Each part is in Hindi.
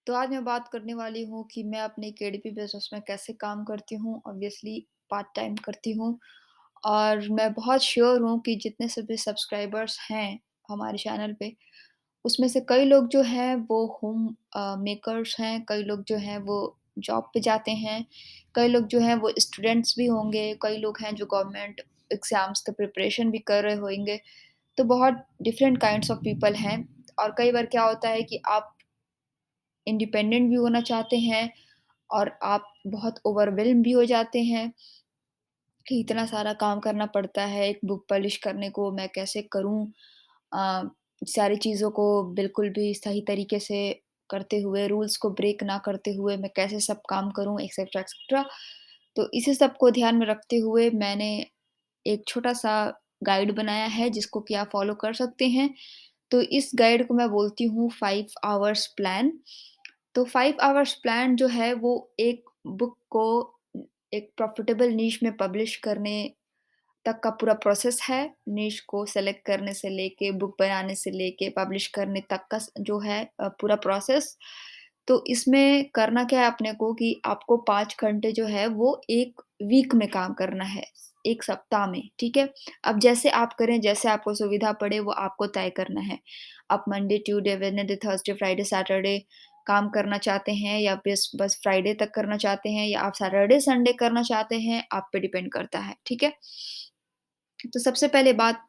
तो आज मैं बात करने वाली हूँ कि मैं अपने केडीपी बिज़नेस में कैसे काम करती हूँ। ऑब्वियसली पार्ट टाइम करती हूँ और मैं बहुत श्योर हूँ कि जितने सभी सब्सक्राइबर्स हैं हमारे चैनल पे, उसमें से कई लोग जो हैं वो होम मेकर्स हैं, कई लोग जो हैं वो जॉब पे जाते हैं, कई लोग जो हैं वो स्टूडेंट्स भी होंगे, कई लोग हैं जो गवर्नमेंट एग्ज़ाम्स का प्रिपरेशन भी कर रहे होंगे। तो बहुत डिफरेंट काइंड्स ऑफ पीपल हैं और कई बार क्या होता है कि आप इंडिपेंडेंट भी होना चाहते हैं और आप बहुत ओवरवेल्म भी हो जाते हैं कि इतना सारा काम करना पड़ता है एक बुक पब्लिश करने को मैं कैसे करूँ? अ, सारी चीज़ों को बिल्कुल भी सही तरीके से करते हुए, रूल्स को ब्रेक ना करते हुए मैं कैसे सब काम करूँ एक्सेट्रा, एक्सेट्रा। तो इसी सब को ध्यान में रखते हुए मैंने एक छोटा-सा गाइड बनाया है जिसको कि आप फ़ॉलो कर सकते हैं। तो इस गाइड को मैं बोलती हूँ 5 आवर्स प्लान। तो 5 आवर्स प्लान जो है वो एक बुक को एक प्रॉफ़िटेबल नीश में पब्लिश करने तक का पूरा प्रोसेस है। नीश को सेलेक्ट करने से लेके, बुक बनाने से लेके, पब्लिश करने तक का जो है पूरा प्रोसेस। तो इसमें करना क्या है अपने को कि आपको 5 घंटे जो है वो 1 वीक में काम करना है, 1 सप्ताह में, ठीक है? अब जैसे आप करें, जैसे आपको सुविधा पड़े वो आपको तय करना है। आप Monday, Tuesday, Wednesday, Thursday, Friday, Saturday काम करना चाहते हैं या बस बस फ्राइडे तक करना चाहते हैं या आप सैटरडे, संडे करना चाहते हैं, आप पे डिपेंड करता है, ठीक है? तो सबसे पहले बात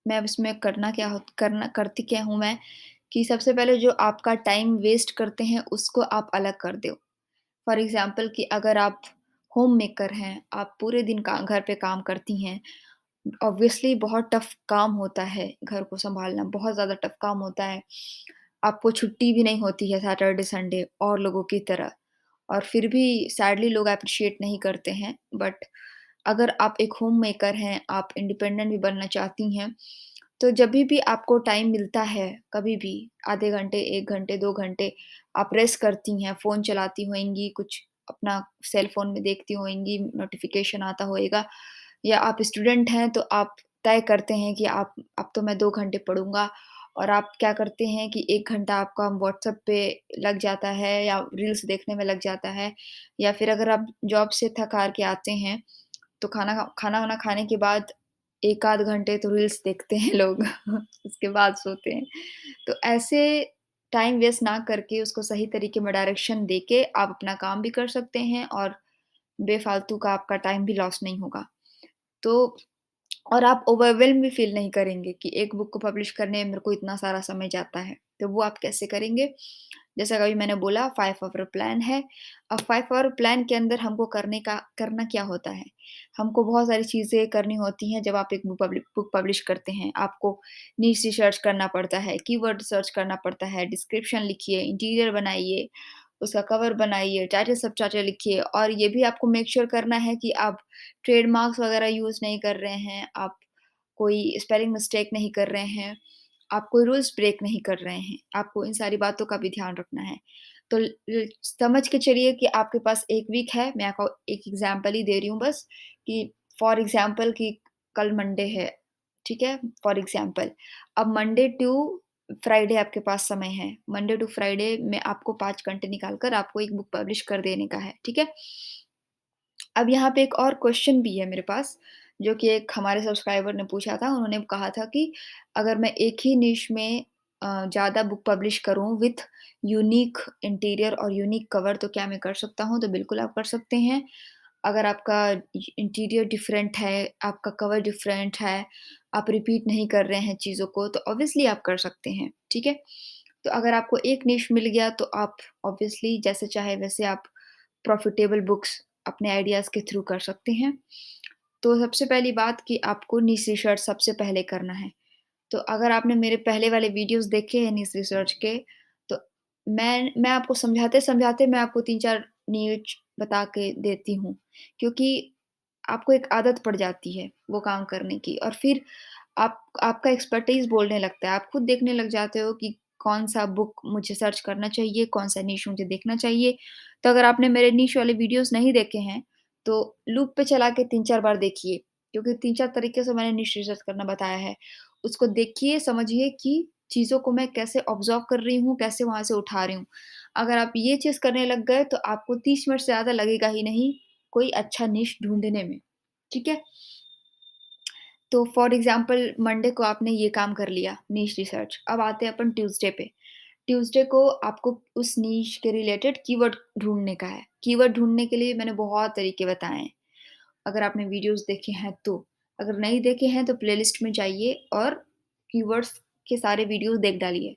मैं अब इसमें करना करती क्या हूँ मैं, कि सबसे पहले जो आपका टाइम वेस्ट करते हैं, उसको आप अलग कर दो। फॉर एग्ज़ाम्पल कि अगर आप होम मेकर हैं, आप पूरे दिन का घर पे काम करती हैं, ऑब्वियसली बहुत टफ़ काम होता है घर को सँभालना, बहुत ज़्यादा टफ़ काम होता है। आपको छुट्टी भी नहीं होती है सैटरडे, संडे और लोगों की तरह और फिर भी सैडली लोग एप्रिशिएट नहीं करते हैं। बट अगर आप एक होम मेकर हैं, आप इंडिपेंडेंट भी बनना चाहती हैं, तो जभी भी आपको टाइम मिलता है, कभी भी आधे घंटे, 1 घंटे, 2 घंटे आप रेस्ट करती हैं, फ़ोन चलाती होंगी, कुछ अपना सेल फ़ोन में देखती होंगी, नोटिफ़िकेशन आता होएगा या आप स्टूडेंट हैं तो आप तय करते हैं कि आप अब तो मैं 2 घंटे पढ़ूँगा और आप क्या करते हैं कि 1 घंटा आपका व्हाट्सएप पे लग जाता है या रील्स देखने में लग जाता है या फिर अगर आप जॉब से थक हार के आते हैं, तो खाना-वाना खाने के बाद 1 आध घंटे तो रील्स देखते हैं लोग उसके बाद सोते हैं। तो ऐसे टाइम वेस्ट ना करके उसको सही तरीके में डायरेक्शन देके आप अपना काम भी कर सकते हैं और बेफ़ालतू का आपका टाइम भी लॉस नहीं होगा। तो और आप ओवरवेल्म भी फ़ील नहीं करेंगे कि एक बुक को पब्लिश करने में मेरे को इतना सारा समय जाता है। तो वो आप कैसे करेंगे? जैसा कि अभी मैंने बोला 5 आवर प्लान है। अब 5 आवर प्लान के अंदर हमको करना क्या होता है? हमको बहुत सारी चीज़ें करनी होती हैं जब आप एक बुक पब्लिश करते हैं। आपको नीश रिसर्च करना पड़ता है, कीवर्ड सर्च करना पड़ता है, डिस्क्रिप्शन लिखिए, इंटीरियर बनाइए, उसका कवर बनाइए, टाइटल सब-चार्टर लिखिए और ये भी आपको मेक श्योर करना है कि आप ट्रेडमार्क्स वगैरह यूज़ नहीं कर रहे हैं, आप कोई स्पेलिंग मिस्टेक नहीं कर रहे हैं, आप कोई रूल्स ब्रेक नहीं कर रहे हैं, आपको इन सारी बातों का भी ध्यान रखना है। तो ल समझ के चलिए कि आपके पास 1 वीक है, मैं आपको एक एग्ज़ाम्पल ही दे रही हूँ बस कि फॉर एग्ज़ाम्पल कि कल मंडे है, ठीक है? फॉर एग्ज़ाम्पल अब मंडे टू फ्राइडे आपके पास समय है, मंडे टू फ्राइडे में आपको 5 घंटे निकाल कर आपको एक बुक पब्लिश कर देने का है, ठीक है? अब यहाँ पे एक और क्वेश्चन भी है मेरे पास, जो कि एक हमारे सब्सक्राइबर ने पूछा था। उन्होंने कहा था कि अगर मैं एक ही निश में ज़्यादा बुक पब्लिश करूँ विथ यूनिक इंटीरियर और यूनिक कवर तो क्या मैं कर सकता हूँ? तो बिल्कुल आप कर सकते हैं। अगर आपका इंटीरियर डिफरेंट है, आपका कवर डिफरेंट है, आप रिपीट नहीं कर रहे हैं चीज़ों को, तो ऑब्वियसली आप कर सकते हैं, ठीक है? तो अगर आपको एक निश मिल गया तो आप ऑब्वियसली जैसे चाहे वैसे आप प्रॉफ़िटेबल बुक्स अपने आइडियाज़ के थ्रू कर सकते हैं। तो सबसे पहली बात कि आपको नीश रिसर्च सबसे पहले करना है। तो अगर आपने मेरे पहले वाले वीडियोज़ देखे हैं नीश रिसर्च के, तो मैं आपको समझाते-समझाते मैं आपको 3-4 नीच बता के देती हूँ। क्योंकि आपको एक आदत पड़ जाती है वो काम करने की और फिर आपका एक्सपर्टाइज़ बोलने लगता है। आप खुद देखने लग जाते हो कि कौन-सा बुक मुझे सर्च करना चाहिए, कौन-सा नीश मुझे देखना चाहिए। तो अगर आपने मेरे नीश वाले वीडियोज़ नहीं देखे हैं, तो लूप पे चला के 3-4 बार देखिए, क्योंकि 3-4 तरीके से मैंने नीश रिसर्च करना बताया है। उसको देखिए, समझिए कि चीज़ों को मैं कैसे ऑब्ज़र्व कर रही हूँ, कैसे वहाँ से उठा रही हूँ। अगर आप ये चीज़ करने लग गए तो आपको 30 मिनट से ज़्यादा लगेगा ही नहीं कोई अच्छा निश ढूँढने में, ठीक है? तो फॉर एग्ज़ाम्पल मंडे को आपने ये काम कर लिया नीश रिसर्च, अब आते हैं अपन ट्यूसडे पे। ट्यूसडे को आपको उस नीश के रिलेटेड कीवर्ड ढूँढने का है। कीवर्ड ढूँढने के लिए मैंने बहुत तरीके बताए हैं, अगर आपने वीडियोज़ देखे हैं तो। अगर नहीं देखे हैं तो प्लेलिस्ट में जाइए और कीवर्ड्स के सारे वीडियो देख डालिए।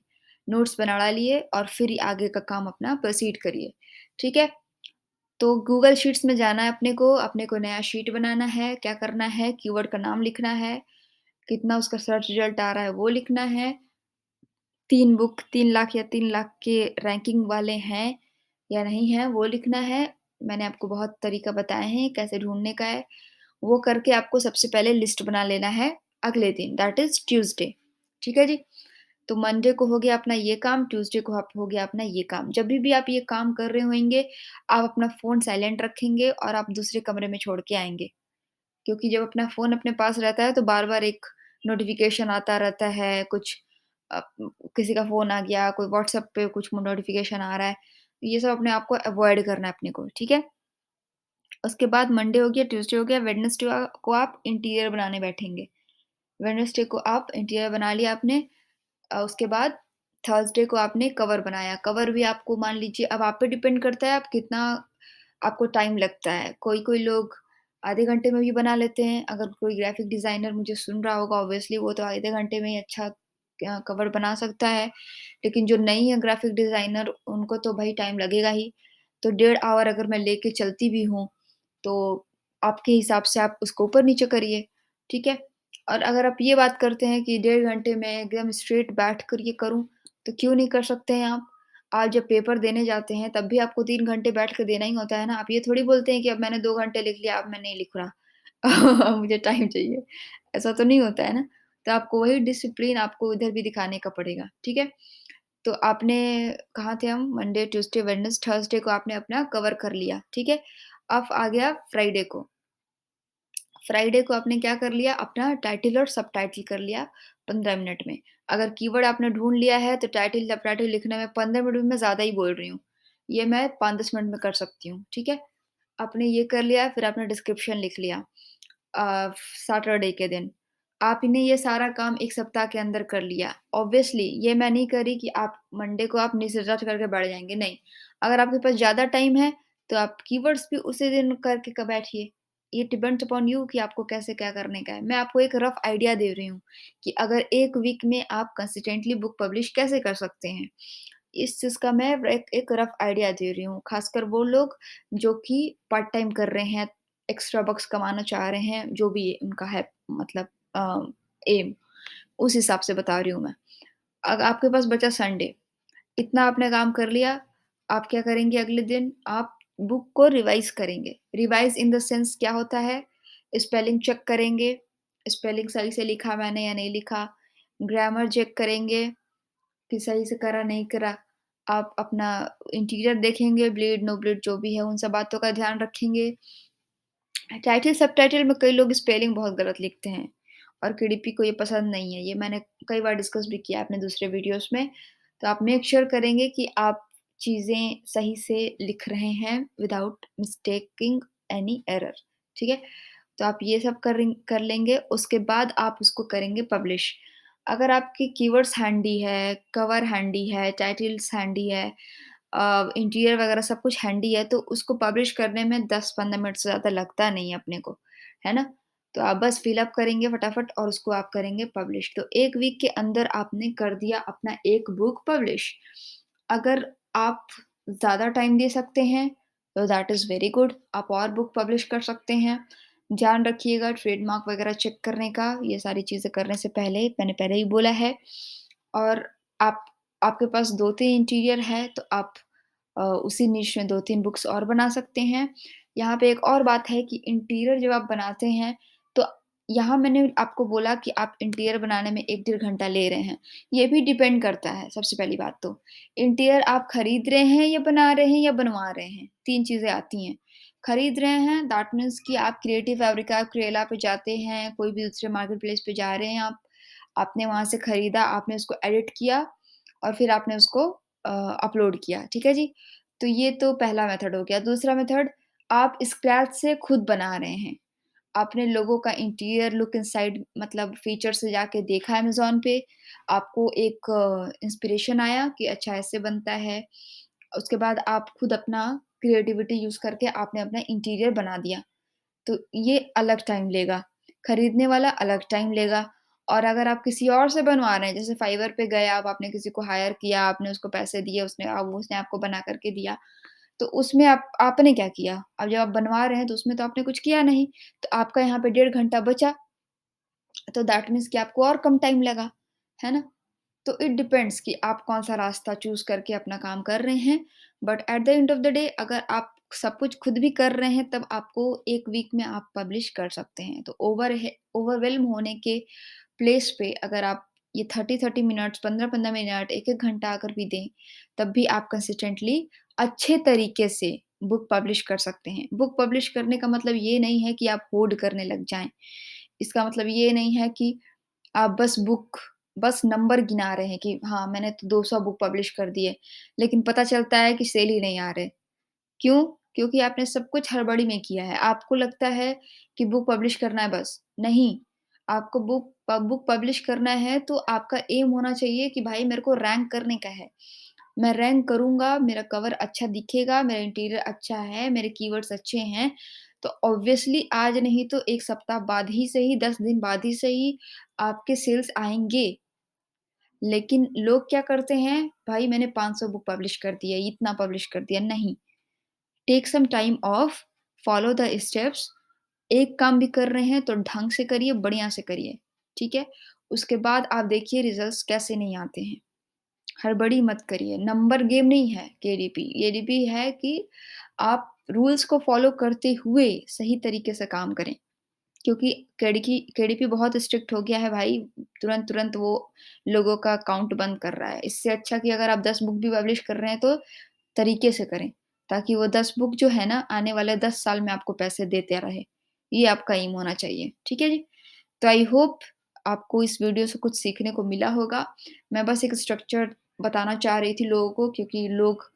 नोट्स बना डालिए और फिर आगे का काम अपना प्रोसीड करिए, ठीक है? तो गूगल शीट्स में जाना है अपने को नया शीट बनाना है, क्या करना है, कीवर्ड का नाम लिखना है, कितना उसका सर्च रिज़ल्ट आ रहा है वो लिखना है, 3 बुक 3 लाख या 3 लाख के रैंकिंग वाले हैं या नहीं हैं वो लिखना है। मैंने आपको बहुत तरीका बताए हैं कैसे ढूँढने का है। वो करके आपको सबसे पहले लिस्ट बना लेना है अगले दिन दैट इज़ ट्यूसडे, ठीक है जी? तो मंडे को हो गया अपना ये काम, ट्यूसडे को आप हो गया अपना ये काम। जभी भी आप ये काम कर रहे होंगे, आप अपना फ़ोन साइलेंट रखेंगे और आप दूसरे कमरे में छोड़ के आएँगे। क्योंकि जब अपना फ़ोन अपने पास रहता है तो बार-बार एक नोटिफ़िकेशन आता रहता है, कुछ अ, किसी का फ़ोन आ गया, कोई व्हाट्सएप पे कुछ नोटिफ़िकेशन आ रहा है। ये सब अपने आप को अवॉइड करना है अपने को, ठीक है? उसके बाद मंडे हो गया, ट्यूसडे हो गया, वेडनेसडे को आप इंटीरियर बनाने बैठेंगे। वेडनेसडे को आप इंटीरियर बना लिया आपने। उसके बाद थर्सडे को आपने कवर बनाया। कवर भी आपको मान लीजिए अब आप पे डिपेंड करता है आप कितना आपको टाइम लगता है। कोई-कोई लोग आधे घंटे में भी बना लेते हैं। अगर कोई ग्राफ़िक डिज़ाइनर मुझे सुन रहा होगा ऑब्वियसली वो तो आधे घंटे में ही अच्छा कवर बना सकता है। लेकिन जो नहीं है ग्राफ़िक डिज़ाइनर उनको तो भई टाइम लगेगा ही। तो डेढ़ आवर अगर मैं लेके चलती भी हूँ, तो आपके हिसाब से आप उसको ऊपर-नीचे करिए, ठीक है? और अगर आप ये बात करते हैं कि डेढ़ घंटे में एकदम स्ट्रेट बैठ कर ये करूँ, तो क्यों नहीं कर सकते हैं आप? आप जब पेपर देने जाते हैं, तब भी आपको 3 घंटे बैठ के देना ही होता है ना। आप ये थोड़ी बोलते हैं कि अब मैंने 2 घंटे लिख लिया, अब मैं नहीं लिख रहा, मुझे टाइम चाहिए। ऐसा तो नहीं होता है ना। तो आपको वही डिसिप्लिन आपको इधर भी दिखाने का पड़ेगा, ठीक है? तो आपने कहाँ थे हम? मंडे, ट्यूसडे, थर्सडे को आपने अपना कवर कर लिया, ठीक है? अब आ गया फ्राइडे को। फ्राइडे को आपने क्या कर लिया, अपना टाइटल और सबटाइटल कर लिया 15 मिनट में। अगर कीवर्ड आपने ढूँढ लिया है, तो टाइटल, सबटाइटल लिखने में 15 मिनट भी मैं ज़्यादा ही बोल रही हूँ। ये मैं 5-10 मिनट में कर सकती हूँ, ठीक है? आपने ये कर लिया, फिर आपने डिस्क्रिप्शन लिख लिया सैटरडे के दिन। आपने ये सारा काम 1 सप्ताह के अंदर कर लिया। ऑब्वियसली ये मैं नहीं कह रही कि आप मंडे को आप रिसर्च करके बैठ जाएँगे, नहीं। अगर आपके पास ज़्यादा टाइम है, तो आप कीवर्ड्स भी उसी दिन करके बैठिए। ये डिपेंड्स अपॉन यू कि आपको कैसे क्या करने का है। मैं आपको एक रफ़ आइडिया दे रही हूँ कि अगर 1 वीक में आप कंसिस्टेंटली बुक पब्लिश कैसे कर सकते हैं। इस चीज़ का मैं एक रफ़ आइडिया दे रही हूँ, ख़ासकर वो लोग जो कि पार्ट टाइम कर रहे हैं, एक्स्ट्रा बक्स कमाना चाह रहे हैं, जो भी उनका है मतलब एम, उस हिसाब से बता रही हूँ मैं। अब आपके पास बचा संडे, इतना आपने काम कर लिया, आप क्या करेंगे अगले दिन? आप बुक को रिवाइज़ करेंगे। रिवाइज़ इन द सेंस क्या होता है? स्पेलिंग चेक करेंगे, स्पेलिंग सही से लिखा मैंने या नहीं लिखा, ग्रामर चेक करेंगे कि सही से करा, नहीं करा। आप अपना इंटीरियर देखेंगे, ब्लीड, नो ब्लीड जो भी है, उन सब बातों का ध्यान रखेंगे। टाइटल, सबटाइटल में कई लोग स्पेलिंग बहुत गलत लिखते हैं और केडीपी को ये पसंद नहीं है। ये मैंने कई बार डिस्कस भी किया है अपने दूसरे वीडियोज़ में। तो आप मेक श्योर करेंगे कि आप चीज़ें सही से लिख रहे हैं विदाउट मिस्टेकिंग एनी एरर, ठीक है? तो आप ये सब कर लेंगे, उसके बाद आप उसको करेंगे पब्लिश। अगर आपकी कीवर्ड्स हैंडी है, कवर हैंडी है, टाइटल्स हैंडी है इंटीरियर वगैरह सब कुछ हैंडी है, तो उसको पब्लिश करने में 10-15 मिनट से ज़्यादा लगता नहीं है अपने को, है ना? तो आप बस फ़िल अप करेंगे फटाफट और उसको आप करेंगे पब्लिश। तो 1 वीक के अंदर आपने कर दिया अपना 1 बुक पब्लिश। अगर आप ज़्यादा टाइम दे सकते हैं, तो दैट इज़ वेरी गुड, आप और बुक पब्लिश कर सकते हैं। ध्यान रखिएगा ट्रेडमार्क वगैरह चेक करने का, ये सारी चीज़ें करने से पहले, मैंने पहले ही बोला है। और आप आपके पास 2-3 इंटीरियर है, तो आप उसी निश में 2-3 बुक्स और बना सकते हैं। यहाँ पे एक और बात है कि इंटीरियर जब आप बनाते हैं, तो यहाँ मैंने आपको बोला कि आप इंटीरियर बनाने में 1 डेढ़ घंटा ले रहे हैं। ये भी डिपेंड करता है सबसे पहली बात तो। इंटीरियर आप खरीद रहे हैं या बना रहे हैं या बनवा रहे हैं, 3 चीज़ें आती हैं। खरीद रहे हैं दैट मीन्स कि आप क्रिएटिव फैब्रिका, क्रेला पे जाते हैं, कोई भी दूसरे मार्केट प्लेस पे जा रहे हैं आप, आपने वहाँ से खरीदा, आपने उसको एडिट किया और फिर आपने उसको अपलोड किया, ठीक है जी? तो ये तो पहला मेथड हो गया। दूसरा मेथड, आप स्क्रैच से खुद बना रहे हैं। आपने लोगों का इंटीरियर लुक इनसाइड मतलब फीचर्स से जाके देखा अमेज़न पे, आपको एक इंस्पिरेशन आया कि अच्छा ऐसे बनता है। उसके बाद आप खुद अपना क्रिएटिविटी यूज़ करके आपने अपना इंटीरियर बना दिया। तो ये अलग टाइम लेगा, खरीदने वाला अलग टाइम लेगा। और अगर आप किसी और से बनवा रहे हैं, जैसे फाइवर पे गए आप, आपने किसी को हायर किया, आपने उसको पैसे दिए, उसने आपको बना कर के दिया, तो उसमें आपने क्या किया? अब जब आप बनवा रहे हैं, तो उसमें तो आपने कुछ किया नहीं, तो आपका यहाँ पे 1.5 घंटा बचा, तो दैट मीन्स कि आपको और कम टाइम लगा, है ना? तो इट डिपेंड्स कि आप कौन-सा रास्ता चूज़ करके अपना काम कर रहे हैं। But at the end of the day अगर आप सब कुछ खुद भी कर रहे हैं, तब आपको 1 वीक में आप पब्लिश कर सकते हैं। तो ओवरवेल्म होने के प्लेस पे अगर आप ये 30-30 मिनट्स, 15-15 मिनट, 1-1 घंटा अगर भी दें, तब भी आप कंसिस्टेंटली अच्छे तरीके से बुक पब्लिश कर सकते हैं। बुक पब्लिश करने का मतलब ये नहीं है कि आप होard करने लग जाएँ। इसका मतलब ये नहीं है कि आप बस नंबर गिना रहे हैं कि हाँ, मैंने तो 200 बुक पब्लिश कर दिए, लेकिन पता चलता है कि सेल ही नहीं आ रहे। क्यों? क्योंकि आपने सब कुछ हड़बड़ी में किया है। आपको लगता है कि बुक पब्लिश करना है बस, नहीं। आपको बुक पब्लिश करना है तो आपका एम होना चाहिए कि भाई मेरे को रैंक करने का है। मैं रैंक करूँगा, मेरा कवर अच्छा दिखेगा, मेरा इंटीरियर अच्छा है, मेरे कीवर्ड्स अच्छे हैं, तो ऑब्वियसली आज नहीं तो 1 सप्ताह बाद ही सही, 10 दिन बाद ही सही, आपके सेल्स आएँगे। लेकिन लोग क्या करते हैं, भाई मैंने 500 बुक पब्लिश कर दिया, इतना पब्लिश कर दिया, नहीं। Take some time off, follow the steps. एक काम भी कर रहे हैं तो ढंग से करिए, बढ़िया से करिए, ठीक है? उसके बाद आप देखिए रिज़ल्ट्स कैसे नहीं आते हैं। हड़बड़ी मत करिए, नंबर गेम नहीं है केडीपी। केडीपी है कि आप रूल्स को फ़ॉलो करते हुए सही तरीके से काम करें। क्योंकि केडीपी बहुत स्ट्रिक्ट हो गया है भाई, तुरंत-तुरंत वो लोगों का अकाउंट बंद कर रहा है। इससे अच्छा कि अगर आप 10 बुक भी पब्लिश कर रहे हैं तो तरीके से करें, ताकि वो 10 बुक जो है ना आने वाले 10 साल में आपको पैसे देते रहे। ये आपका एम होना चाहिए, ठीक है जी? तो आई होप आपको इस वीडियो से कुछ सीखने को मिला होगा। मैं बस एक स्ट्रक्चर बताना चाह रही थी लोगों को, क्योंकि लोग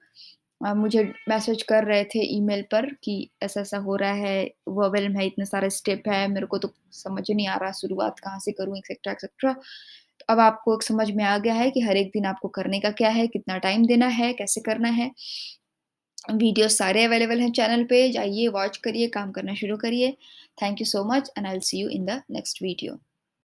मुझे मैसेज कर रहे थे ईमेल पर कि ऐसा-ऐसा हो रहा है, ओवरवेल्म है, इतने सारे स्टेप है, मेरे को तो समझ ही नहीं आ रहा शुरुआत कहाँ से करूँ एक्सेट्रा, एक्सेट्रा। तो अब आपको एक समझ में आ गया है कि हर एक दिन आपको करने का क्या है, कितना टाइम देना है, कैसे करना है। वीडियोज़ सारे अवेलेबल हैं चैनल पे, जाइए वॉच करिए, काम करना शुरू करिए। Thank you so much and I will see you in the next video.